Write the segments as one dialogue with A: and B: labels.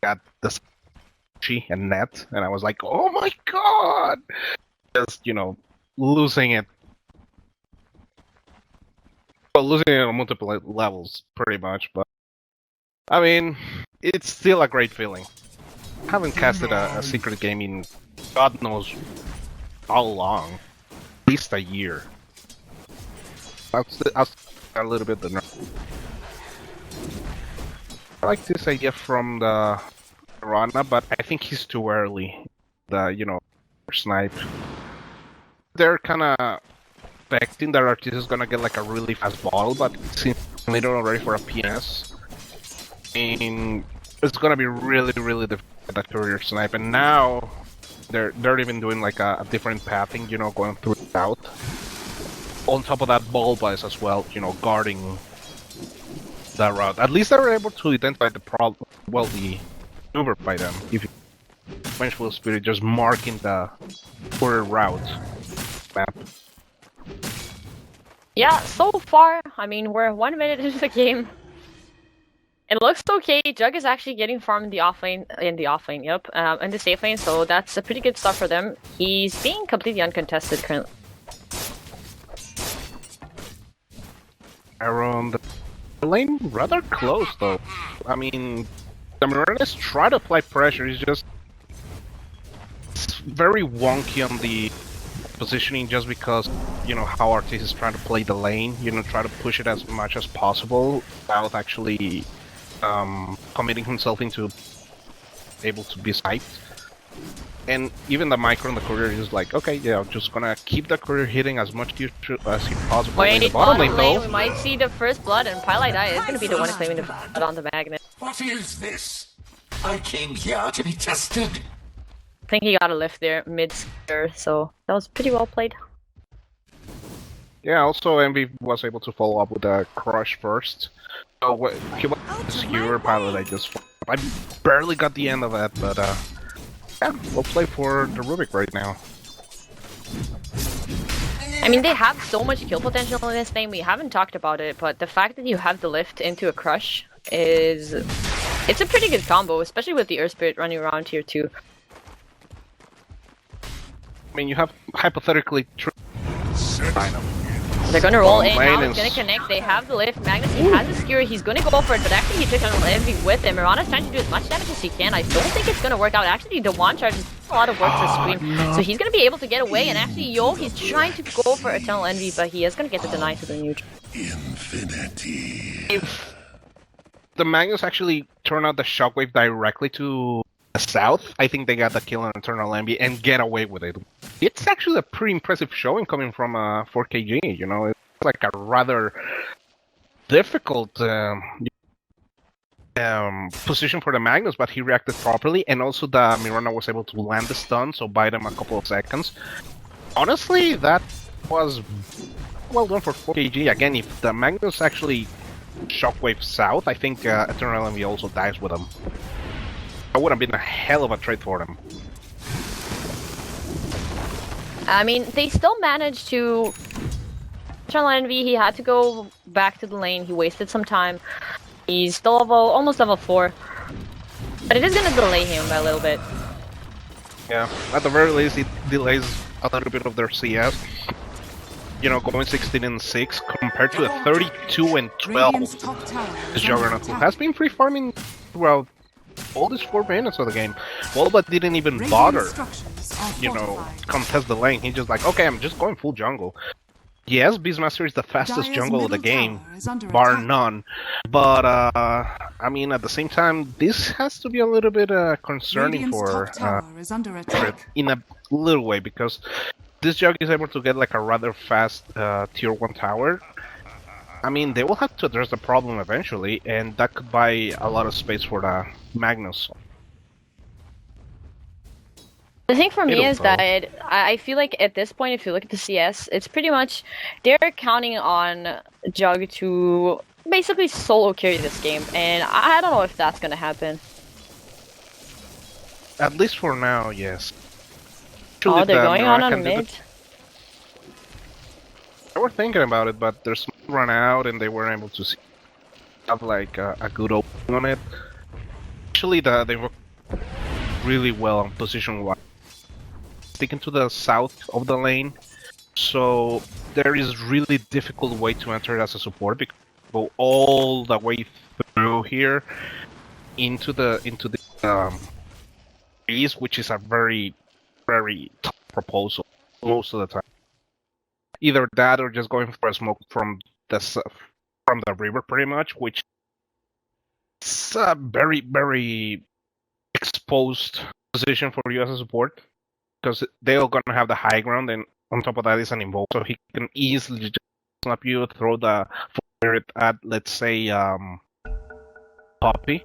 A: got the and net, and I was like, oh my god! Just, losing it. Well, losing it on multiple levels, pretty much, but I mean, it's still a great feeling. I haven't casted a secret game in God knows how long. At least a year. I'll a little bit the nerve. I like this idea from the Rana, but I think he's too early. Snipe. They're kinda expecting that Artis is gonna get like a really fast bottle, but since later already for a PS, and it's gonna be really difficult at career snipe. And now they're even doing like a different pathing, going through south. On top of that, ball buys as well, guarding that route. At least they were able to identify the problem, the maneuver by them. If you Vengeful Spirit just marking the courier route map.
B: Yeah, so far, I mean, we're 1 minute into the game. It looks okay. Jug is actually getting farmed in the safe lane, in the safe lane, so that's a pretty good stuff for them. He's being completely uncontested currently.
A: Around the lane, rather close though. I mean, the Miranda's try to apply pressure, it's just very wonky on the positioning just because, how Artis is trying to play the lane, try to push it as much as possible without actually committing himself into able to be sniped. And even the micro and the courier is like, okay, yeah, I'm just gonna keep the courier hitting as much as he possible.
B: Wait,
A: in the bottom lane, though,
B: we might see the first blood, and Pylai is gonna be the one claiming the blood on the magnet.
C: What is this? I came here to be tested.
B: I think he got a lift there mid-scare, so that was pretty well played.
A: Yeah, also Envy was able to follow up with a crush first. So he was skewer pilot. I barely got the end of that, but yeah, we'll play for the Rubik right now.
B: I mean, they have so much kill potential in this game. We haven't talked about it, but the fact that you have the lift into a crush it's a pretty good combo, especially with the Earth Spirit running around here too.
A: I mean, you have hypothetically
B: They're gonna roll in now, he's gonna connect, they have the lift, Magnus, he has a skewer, he's gonna go for it, but actually he took an Envy with him. Mirana's trying to do as much damage as he can. I don't think it's gonna work out. Actually, the one charge is a lot of work for Scream, so he's gonna be able to get away, and actually, he's trying to go for Eternal Envy, but he is gonna get the deny to the neutral.
C: Infinity.
A: If the Magnus actually turn out the shockwave directly to the south, I think they got the kill on Eternal Envy and get away with it. It's actually a pretty impressive showing coming from 4KG, it's like a rather difficult position for the Magnus, but he reacted properly, and also the Mirana was able to land the stun, so buy them a couple of seconds. Honestly, that was well done for 4KG. Again, if the Magnus actually shockwave south, I think Eternal Envy also dies with him. That would have been a hell of a trade for them.
B: I mean, they still managed to... Eternal Envy, he had to go back to the lane, he wasted some time. He's still almost level 4. But it is gonna delay him by a little bit.
A: Yeah, at the very least, it delays a little bit of their CS. Going 16 and 6 compared to a 32 and 12. The Juggernaut, who has been free farming throughout all these 4 minutes of the game. Wallbot didn't even bother, contest the lane. He's just like, okay, I'm just going full jungle. Yes, Beastmaster is the fastest jungle of the game, bar none. But, I mean, at the same time, this has to be a little bit concerning for in a little way, because this Jug is able to get like a rather fast tier 1 tower. I mean, they will have to address the problem eventually, and that could buy a lot of space for the Magnus.
B: The thing for me is that I feel like at this point, if you look at the CS, it's pretty much they're counting on Jug to basically solo carry this game, and I don't know if that's gonna happen.
A: At least for now, yes.
B: Oh, they're going on mid?
A: They were thinking about it, but their smoke ran out and they weren't able to have like a good opening on it. Especially they were really well on position-wise. Sticking to the south of the lane, so there is really difficult way to enter as a support because you go all the way through here into the east, which is a very tough proposal most of the time. Either that or just going for a smoke from the river, pretty much, which is a very exposed position for you as a support. Because they're gonna have the high ground, and on top of that is an invoke, so he can easily just snap you, throw the spirit at, let's say, Poppy,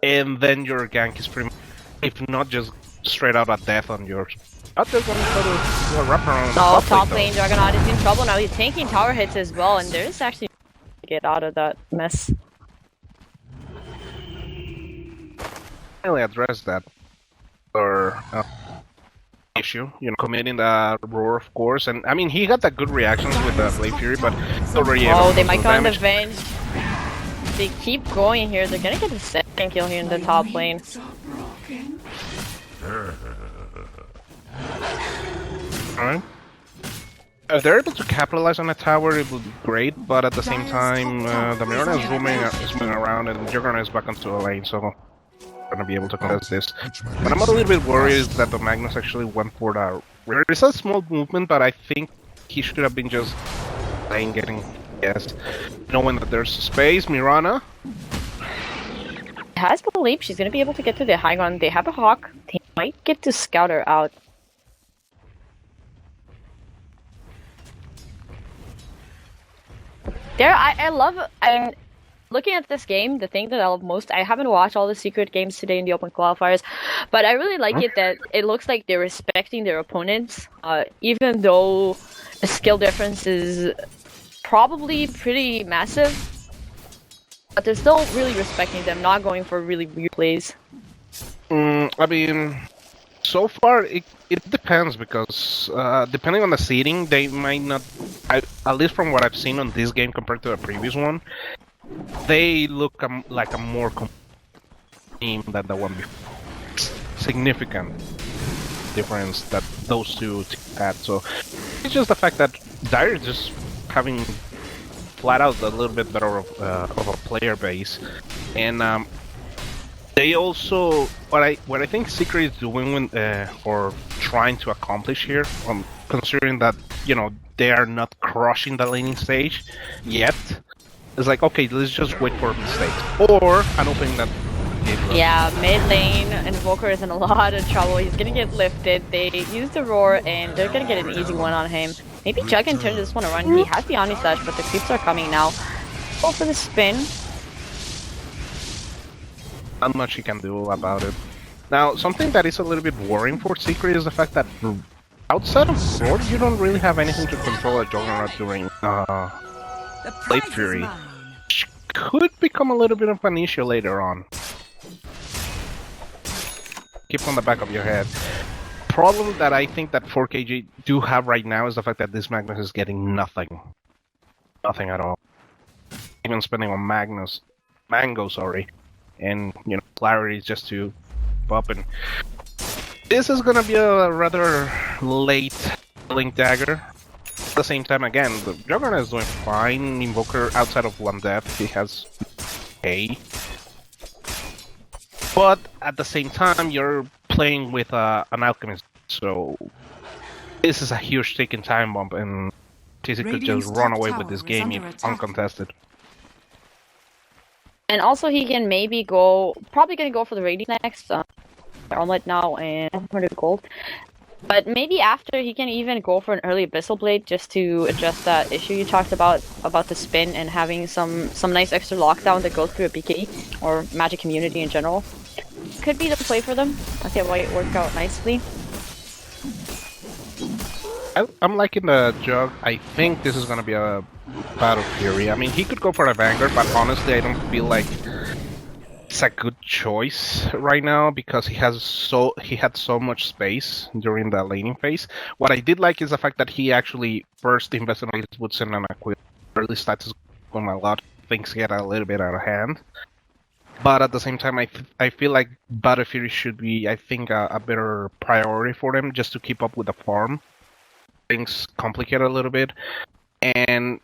A: and then your gank is pretty much, if not just straight out at death on yours. But they're gonna try to do a wraparound.
B: Oh, top lane Juggernaut is in trouble now. He's taking tower hits as well, and there's actually to get out of that mess.
A: Finally address that, or. Issue, committing the roar, of course, and I mean he got the good reactions with the Blade Fury, but it's already.
B: Oh, they might go on the Venge. They keep going here. They're gonna get the second kill here in the top lane.
A: Alright. If they're able to capitalize on a tower, it would be great, but at the same time, the Mirana is roaming around, and Juggernaut is back onto a lane, so. Gonna be able to contest this, but I'm a little bit worried that the Magnus actually went for the. There is a small movement, but I think he should have been just playing, getting knowing that there's space. Mirana
B: has belief she's gonna be able to get to the high ground. They have a hawk. They might get to scout her out. I love. Looking at this game, the thing that I love most, I haven't watched all the secret games today in the open qualifiers, but I really like it that it looks like they're respecting their opponents, even though the skill difference is probably pretty massive, but they're still really respecting them, not going for really weird plays.
A: I mean, so far it depends because depending on the seeding, they might not, at least from what I've seen on this game compared to the previous one, they look like a more team than the one before. Significant difference that those two had. So it's just the fact that Dire is just having flat out a little bit better of a player base, and they also what I think Secret is doing or trying to accomplish here, considering that they are not crushing the laning stage yet. It's like, okay, let's just wait for mistakes. Or an opening that...
B: Yeah, mid lane, INVOKER is in a lot of trouble. He's gonna get lifted. They use the roar, and they're gonna get an easy one on him. Maybe Jug can turn this one around. He has the Omni Slash, but the creeps are coming now. Go for the spin.
A: Not much he can do about it. Now, something that is a little bit worrying for Secret is the fact that outside of roar, you don't really have anything to control a Juggernaut during Blade Fury. Could become a little bit of an issue later on. Keep on the back of your head. Problem that I think that 4KG do have right now is the fact that this Magnus is getting nothing. Nothing at all. Even spending on Mango, sorry. And, Clarity just to pop in. This is gonna be a rather late Link Dagger. At the same time, again, the Juggernaut is doing fine. INVOKER, outside of one death, he has A. But at the same time, you're playing with an Alchemist, so this is a huge ticking time bomb, and TC could just run away with this game if uncontested.
B: And also, he can maybe probably gonna go for the Radiant next. Omelette now and 100 gold. But maybe after he can even go for an early Abyssal Blade just to address that issue you talked about the spin and having some nice extra lockdown that goes through a BK or Magic Community in general. Could be the play for them. I think it might work out nicely.
A: I'm liking the Jug. I think this is gonna be a Battle Fury. I mean, he could go for a Vanguard, but honestly, I don't feel like it's a good choice right now because he had so much space during the laning phase. What I did like is the fact that he actually first invested in his Woodson and early stats is going a lot. Things get a little bit out of hand. But at the same time, I feel like Battlefield should be, I think, a better priority for them just to keep up with the farm. Things complicate a little bit. And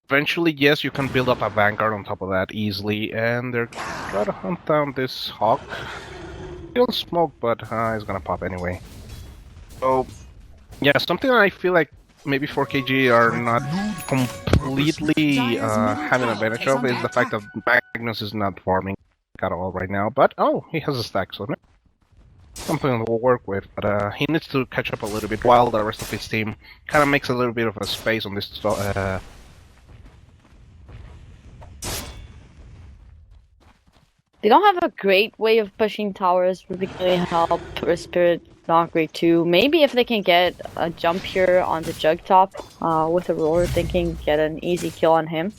A: eventually, yes, you can build up a Vanguard on top of that easily. And they're trying to hunt down this Hawk. Still smoke, but it's gonna pop anyway. So, yeah, something I feel like maybe 4KG are not completely having advantage of is the fact that Magnus is not farming at all right now. But, oh, he has a stack, so something we'll work with. But he needs to catch up a little bit while the rest of his team kind of makes a little bit of a space on this.
B: They don't have a great way of pushing towers, particularly help or Spirit not great too. Maybe if they can get a jump here on the Jug top with a roar, they can get an easy kill on him.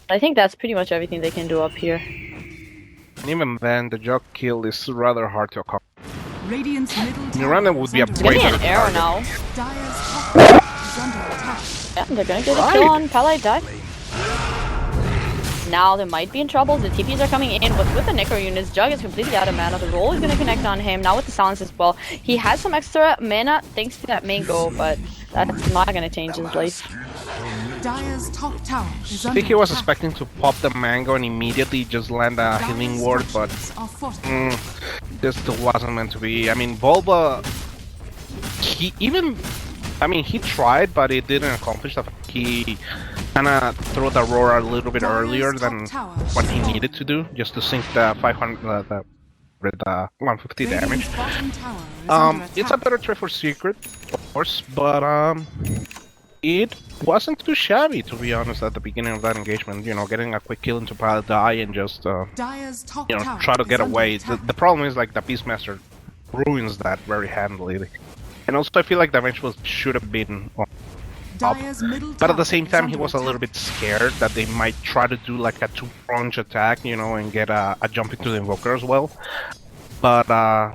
B: I think that's pretty much everything they can do up here.
A: And even then, the Jug kill is rather hard to accomplish.
D: Radiant's middle
A: Miranda would be a
B: It's gonna be
A: great
B: an arrow now.
D: Dire's top is under attack.
B: Yeah, they're gonna get a kill on Pally Die. Now they might be in trouble. The TPs are coming in, but with the Necro units, Jug is completely out of mana. The roll is going to connect on him. Now with the silence as well. He has some extra mana thanks to that mango, but that's not going to change his life.
D: Dire's top tower is
A: I think he was expecting to pop the mango and immediately just land a healing ward, but this wasn't meant to be. I mean, Volba, he tried, but it didn't accomplish that. He kind of threw the roar a little bit earlier than what he needed to do, just to sink the 500, with 150 damage. It's a better trade for Secret, of course, but it wasn't too shabby, to be honest, at the beginning of that engagement. You know, getting a quick kill into Pile Die and just, try to get away. The problem is, like, the Beastmaster ruins that very handily. And also, I feel like the eventual should have been up. But at the same time, he was a little bit scared that they might try to do like a two-pronged attack, you know, and get a jump into the Invoker as well. But, I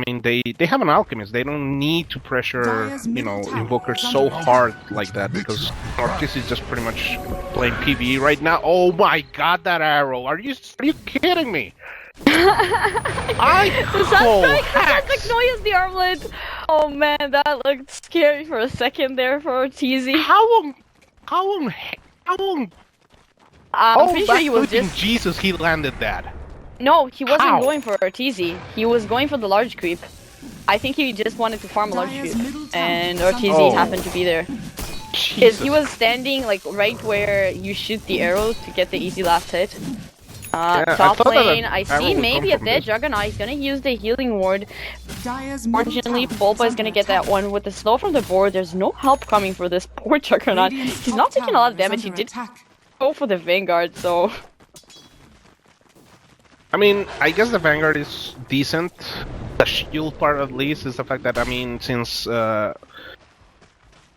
A: mean, they have an Alchemist. They don't need to pressure, you know, Invoker so hard like that, because Ortiz is just pretty much playing PvE right now. Oh my god, that arrow! Are you kidding me?
B: The Sunstrike the armlet. Oh man, that looked scary for a second there for Ortiz.
A: How long?
B: I'm pretty sure he was just.
A: Jesus, he landed that.
B: No, he wasn't going for Ortiz. He was going for the large creep. I think he just wanted to farm a large creep, and Ortiz happened to be there. Because he was standing like right where you shoot the arrow to get the easy last hit. Top lane, I see maybe a dead Juggernaut. He's gonna use the healing ward. Unfortunately, Bulba is gonna get that one with the slow from the board. There's no help coming for this poor Juggernaut. He's not taking a lot of damage. He did go for the Vanguard, so...
A: I mean, I guess the Vanguard is decent. The shield part, at least, is the fact that, I mean, since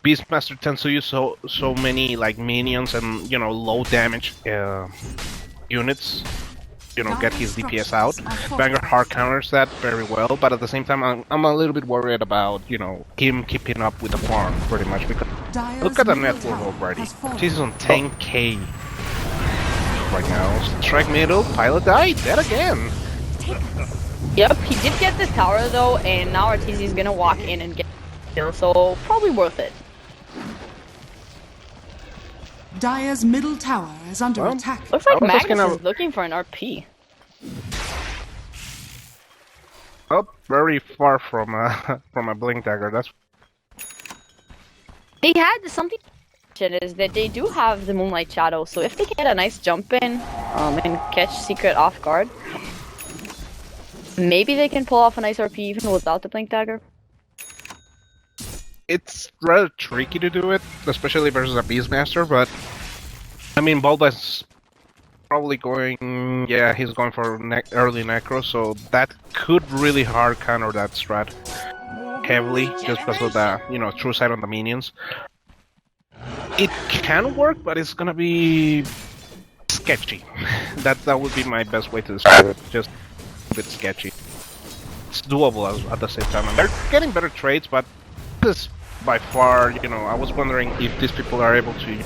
A: Beastmaster tends to use so many like minions and, you know, low damage units, you know, get his DPS out. Vanguard hard counters that very well, but at the same time, I'm a little bit worried about, you know, him keeping up with the farm pretty much, because look at the net worth already. He's on 10k right now. Strike middle, Pilot Die, dead again.
B: Yep, he did get this tower though, and now Ortiz is gonna walk in and get the kill, so probably worth it.
D: Dire's middle tower is under attack.
B: Looks like Magnus is looking for an RP.
A: Oh, very far from a Blink Dagger. That's.
B: They had something is that they do have the Moonlight Shadow, so if they get a nice jump in and catch Secret off guard, maybe they can pull off a nice RP even without the Blink Dagger.
A: It's rather tricky to do it, especially versus a Beastmaster, but I mean, Bulba's probably going, yeah, he's going for early Necro, so that could really hard counter that strat heavily, just because of the, you know, true sight on the minions. It can work, but it's gonna be sketchy. that would be my best way to describe it, just a bit sketchy. It's doable at the same time, and they're getting better trades, but this by far, you know, I was wondering if these people are able to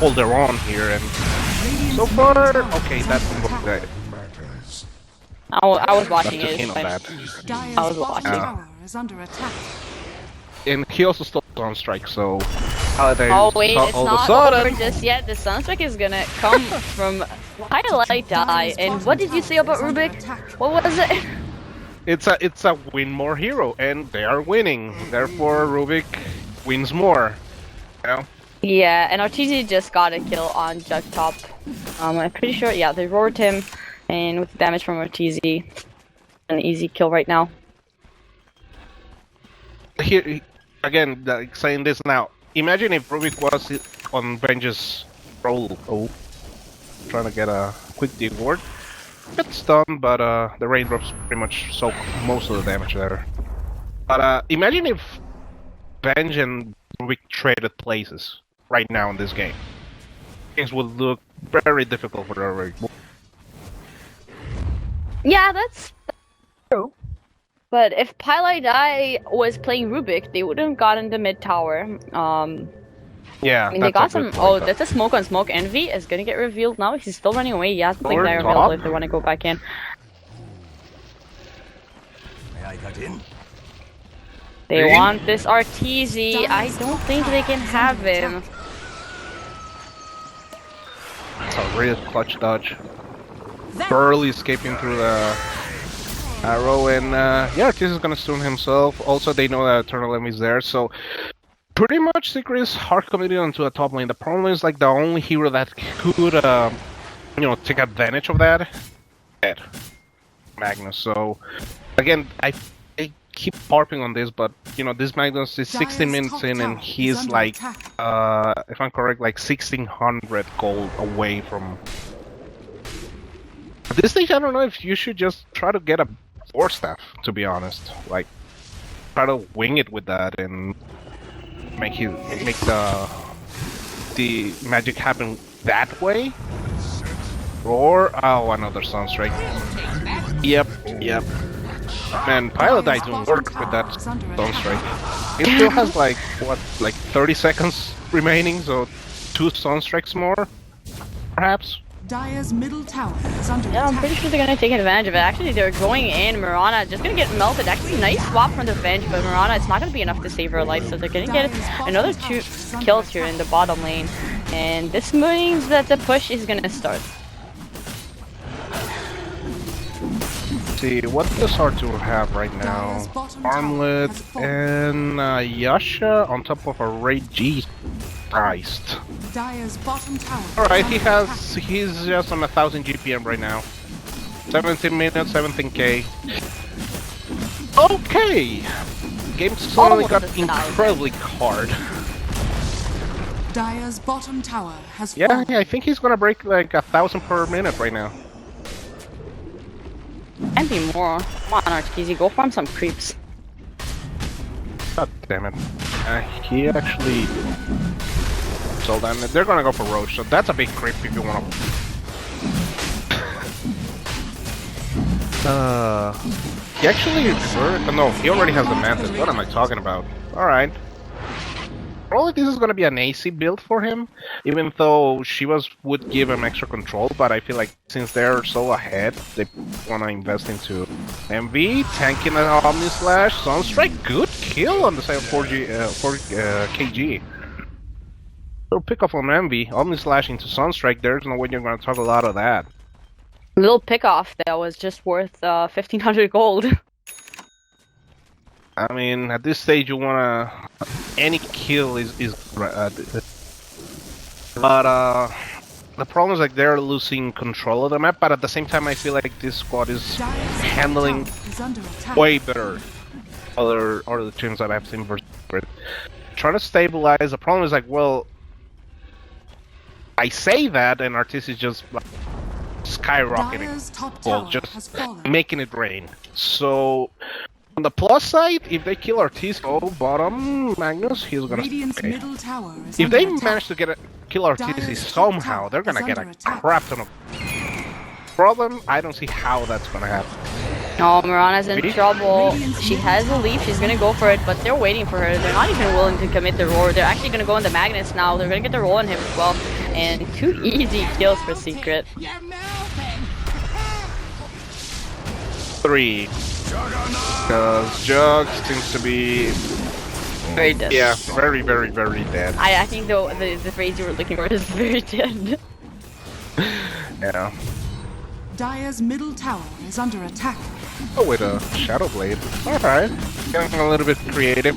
A: hold their own here, and So far, okay, that's good.
B: I was watching
A: Just
B: it.
A: in on that.
D: Dire's
B: I was
D: bottom
B: watching.
D: tower is under attack.
A: And he also stole Sunstrike, so Paladin
B: Oh wait, it's
A: all of a
B: not
A: sudden.
B: over just yet. The Sunstrike is gonna come from Highlight Die. And what did you say about Rubik? What was it?
A: It's a win more hero, and they are winning. Therefore, Rubik wins more. You know?
B: Yeah, and RTZ just got a kill on Jug Top. I'm pretty sure. Yeah, they roared him, and with damage from RTZ, an easy kill right now.
A: Here again, like saying this now. Imagine if Rubik was on Venge's roll. Oh, trying to get a quick reward. It's done, but the raindrops pretty much soak most of the damage there. But imagine if Venge and Rubik traded places right now in this game. Things would look very difficult for the
B: Yeah, that's true. But if Highlight Die was playing Rubik, they would have gotten the mid tower.
A: Yeah,
B: I mean, they got some. Oh, that's a smoke on smoke. Envy is gonna get revealed now. He's still running away. Yeah, I think they're available if they want to go back in.
C: May I cut in?
B: They want this RTZ. I don't think they can have him.
A: It's a real clutch dodge. Barely escaping through the arrow, and yeah, this is gonna stun himself. Also, they know that Eternal Envy is there, so pretty much Secret is hard committed onto a top lane. The problem is like the only hero that could, you know, take advantage of that, dead, Magnus. So again, I keep harping on this, but you know, this Magnus is 16 minutes in, and he's like, if I'm correct, like 1600 gold away from. At this stage, I don't know if you should just try to get a 4-staff, to be honest. Like, try to wing it with that and make the magic happen that way. Or another Sunstrike. Yep. Man, Pilot Eye don't work with that Sunstrike. It still has like what, like 30 seconds remaining, so 2 Sunstrikes more, perhaps.
D: Dire's middle tower is under
B: Yeah, I'm pretty sure they're gonna take advantage of it. Actually, they're going in. Mirana just gonna get melted. Actually, nice swap from the Venge, but Mirana, it's not gonna be enough to save her life, so they're gonna get another 2 kills here in the bottom lane. And this means that the push is gonna start.
A: See, what does R2 have right now? Armlet and Yasha on top of a Raid G. Christ.
D: Dire's bottom tower.
A: Alright, he's just on 1000 GPM right now. 17 minutes, 17k. Okay! Game suddenly got incredibly hard.
D: Dire's bottom tower has
A: Yeah,
D: fallen.
A: I think he's gonna break like 1000 per minute right now.
B: And be more. Come on, RTZ, go farm some creeps.
A: God damn it. He actually... So then they're gonna go for Roach, so that's a big creep if you wanna... He actually... No, he already has the Mantis. What am I talking about? Alright. Probably this is gonna be an AC build for him, even though Shivas would give him extra control, but I feel like since they're so ahead, they wanna invest into MV, tanking an Omni Slash, Sunstrike, good kill on the side of 4KG. So pick up on MV, Omni Slash into Sunstrike, there's no way you're gonna talk a lot of that.
B: Little pick off that was just worth 1500 gold.
A: I mean, at this stage, you wanna any kill is but the problem is like they're losing control of the map. But at the same time, I feel like this squad is handling way better other teams that I've seen versus. Trying to stabilize. The problem is like, well, I say that, and Artis is just like, skyrocketing, well, just making it rain. So. On the plus side, if they kill Artis, bottom Magnus, he's gonna stay. If they manage to kill Artis somehow, they're gonna get a crap ton of problem. I don't see how that's gonna happen.
B: Oh, Mirana's in trouble. She has a leap, she's gonna go for it, but they're waiting for her. They're not even willing to commit the roar. They're actually gonna go in the Magnus now. They're gonna get the roll on him as well. and 2 easy kills for Secret.
A: 3. Because Jug seems to be...
B: Very dead.
A: Yeah, very dead.
B: I think the phrase you were looking for is very dead.
A: Yeah.
D: Dire's middle tower is under attack.
A: Oh, with a Shadow Blade. Alright. Getting a little bit creative.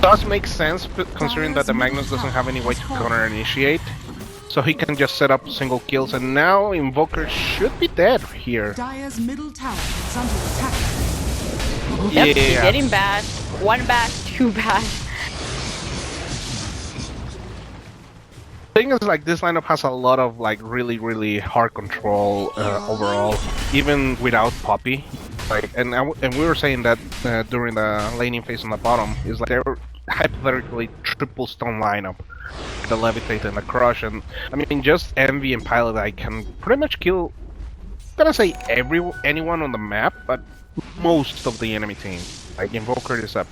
A: Does make sense, considering that the Magnus doesn't have any way to counter-initiate. So he can just set up single kills, and now Invoker should be dead here.
D: Dire's middle tower is under attack.
B: Yep,
A: Yeah.
B: he's getting bashed. 1 bash, 2 bash.
A: Thing is, like, this lineup has a lot of like really hard control overall, even without Poppy. Like, and we were saying that during the laning phase on the bottom is like they were hypothetically triple stone lineup, the Levitate and the Crush, and I mean just Envy and Pilot I can pretty much kill. I'm gonna say anyone on the map, but most of the enemy team. Like Invoker is a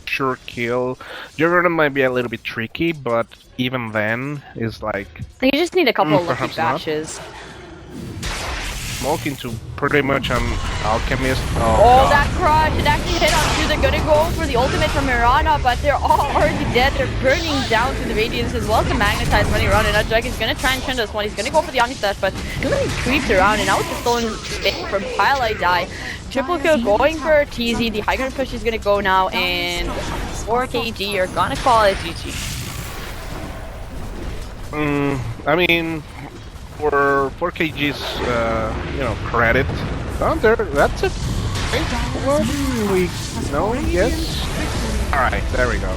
A: sure kill. Juggernaut might be a little bit tricky, but even then is like
B: You just need a couple of lucky
A: perhaps not.
B: bashes.
A: Smoke into pretty much an Alchemist.
B: Oh, that crush! It actually hit on 2. They're gonna go for the ultimate from Mirana, but they're all already dead. They're burning down to the radiance as well as the Magnetize running around. And now Jug is gonna try and turn this one. He's gonna go for the Omni Slash, but too many creeps around. And now with the stolen spin from Twilight Die. Triple kill going for TZ. The high ground push is gonna go now, and 4KG are gonna call it GG.
A: I mean, for 4KG's, you know, credit, that's it. What do we know? Yes. All right, there we go.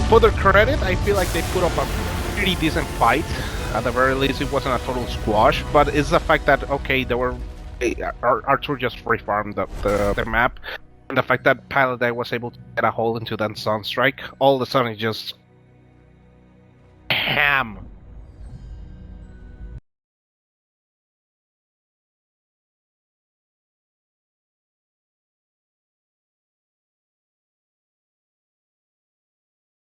A: For their credit, I feel like they put up a pretty decent fight. At the very least, it wasn't a total squash, but it's the fact that okay, Arthur just free farmed the map, and the fact that Paladin was able to get a hole into that Sunstrike, all of a sudden it just ham